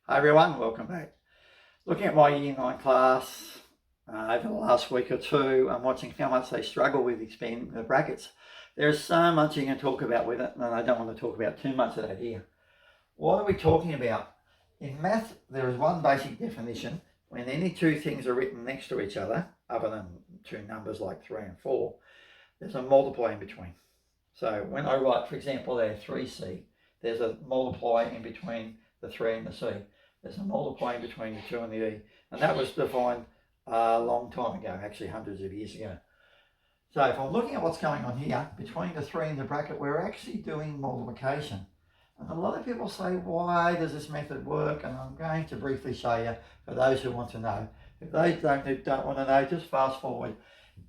Hi everyone, welcome back. Looking at my Year 9 class over the last week or two, I'm watching how much they struggle with expanding the brackets. There's so much you can talk about with it, and I don't want to talk about too much of that here. What are we talking about? In math, there is one basic definition. When any two things are written next to each other, other than two numbers like 3 and 4, there's a multiply in between. So when I write, for example, there 3C, there's a multiply in between the 3 and the C. There's a multiply in between the 2 and the E. And that was defined a long time ago, actually hundreds of years ago. So if I'm looking at what's going on here, between the 3 and the bracket, we're actually doing multiplication. And a lot of people say, why does this method work? And I'm going to briefly show you for those who want to know. If they don't want to know, just fast forward.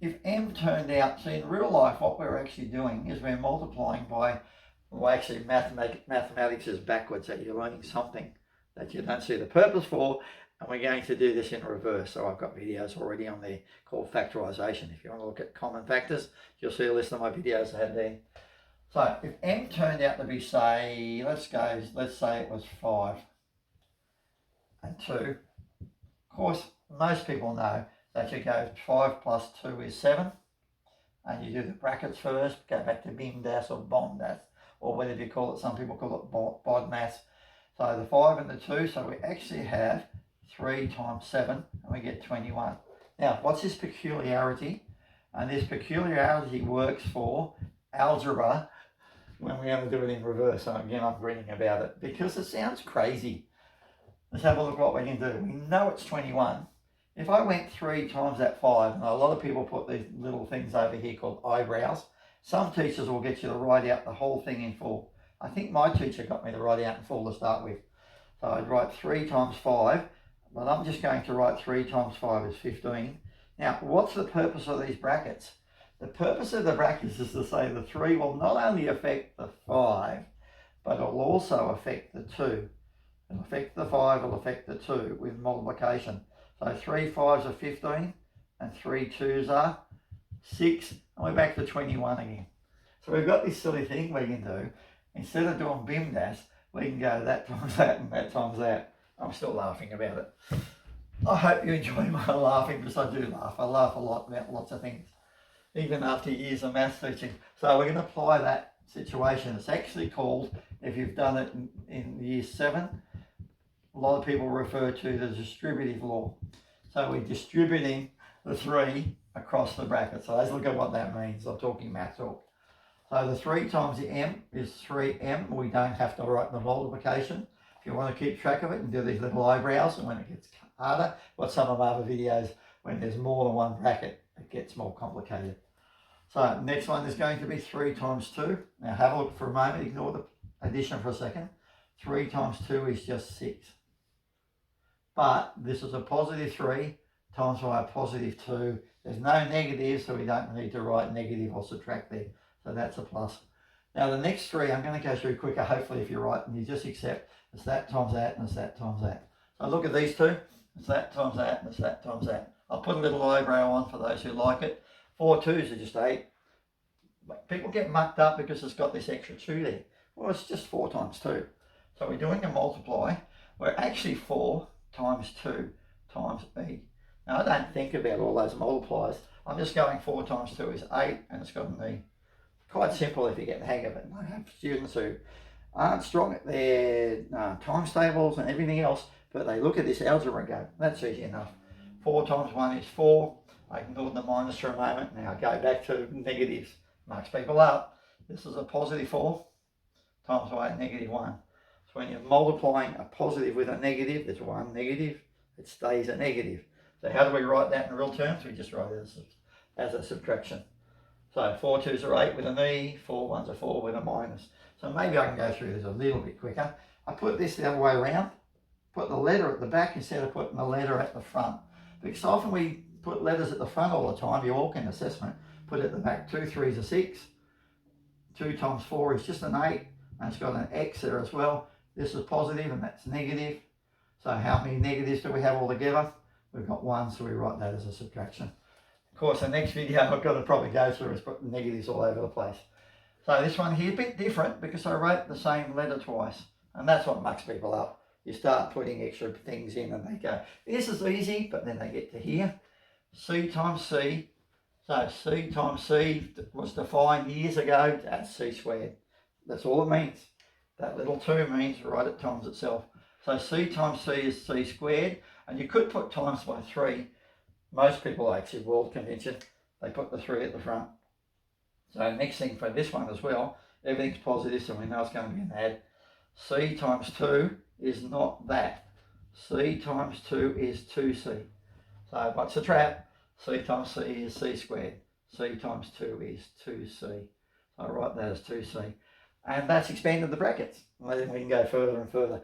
If M turned out, see in real life what we're actually doing is we're multiplying by, well actually mathematics is backwards, so you're learning something that you don't see the purpose for, and we're going to do this in reverse. So I've got videos already on there called factorization. If you want to look at common factors, you'll see a list of my videos I had there. So if M turned out to be, say, let's say it was 5 and 2. Of course, most people know that you go 5 plus 2 is 7, and you do the brackets first, go back to BIMDAS or BOMDAS, or whatever you call it. Some people call it BODMAS. So the 5 and the 2, so we actually have 3 times 7, and we get 21. Now, what's this peculiarity? And this peculiarity works for algebra when we have to do it in reverse. So again, I'm reading about it because it sounds crazy. Let's have a look what we can do. We know it's 21. If I went 3 times that 5, and a lot of people put these little things over here called eyebrows, some teachers will get you to write out the whole thing in full. I think my teacher got me to write out in full to start with. So I'd write 3 times 5, but I'm just going to write 3 times 5 is 15. Now, what's the purpose of these brackets? The purpose of the brackets is to say the 3 will not only affect the 5, but it will also affect the 2. It'll affect the 5, it'll affect the 2 with multiplication. So 3 5s are 15, and 3 2s are 6, and we're back to 21 again. So we've got this silly thing we can do. Instead of doing BIMDAS, we can go that times that and that times that. I'm still laughing about it. I hope you enjoy my laughing, because I do laugh. I laugh a lot about lots of things, even after years of maths teaching. So we're going to apply that situation. It's actually called, if you've done it in year 7, a lot of people refer to the distributive law. So we're distributing the 3 across the bracket. So let's look at what that means. I'm talking math talk. So the 3 times the M is 3M. We don't have to write the multiplication. If you want to keep track of it and do these little eyebrows, and when it gets harder, watch some of my other videos, when there's more than one bracket, it gets more complicated. So next one is going to be 3 times 2. Now have a look for a moment, ignore the addition for a second. 3 times 2 is just 6. But this is a positive 3 times by a positive 2. There's no negative, so we don't need to write negative or subtract there. So that's a plus. Now the next 3, I'm going to go through quicker, hopefully if you're right, and you just accept it's that times that and it's that times that. So look at these two. It's that times that and it's that times that. I'll put a little eyebrow on for those who like it. 4 2s are just 8. People get mucked up because it's got this extra 2 there. Well, it's just 4 times 2. So we're doing a multiply. We're actually 4 times 2 times E. Now I don't think about all those multipliers. I'm just going 4 times 2 is 8, and it's got an E. Quite simple if you get the hang of it. And I have students who aren't strong at their times tables and everything else, but they look at this algebra and go, that's easy enough. 4 times 1 is 4. I ignore the minus for a moment. Now go back to negatives. Marks people up. This is a positive 4 times by a negative 1. So when you're multiplying a positive with a negative, there's one negative, it stays a negative. So how do we write that in real terms? We just write it as a subtraction. So 4 2s are 8 with an E, 4 1s are 4 with a minus. So maybe I can go through this a little bit quicker. I put this the other way around, put the letter at the back instead of putting the letter at the front. Because often we put letters at the front all the time. You walk in assessment, put it at the back. 2 3s are 6. 2 times 4 is just an 8, and it's got an X there as well. This is positive and that's negative. So how many negatives do we have altogether? We've got 1, so we write that as a subtraction. Of course, the next video I've got to probably go through is put negatives all over the place. So this one here, a bit different because I wrote the same letter twice, and that's what mucks people up. you start putting extra things in and they go, this is easy, but then they get to here. C times C. So C times C was defined years ago as C squared. That's all it means. That little 2 means right it times itself. So C times C is C squared, and you could put times by 3. Most people actually, world convention, they put the 3 at the front. So next thing for this one as well, everything's positive, so we know it's going to be an add. C times 2 is not that. C times 2 is 2C. So what's the trap? C times C is C squared. C times 2 is 2C. So I write that as 2C. And that's expanded the brackets. And then we can go further and further.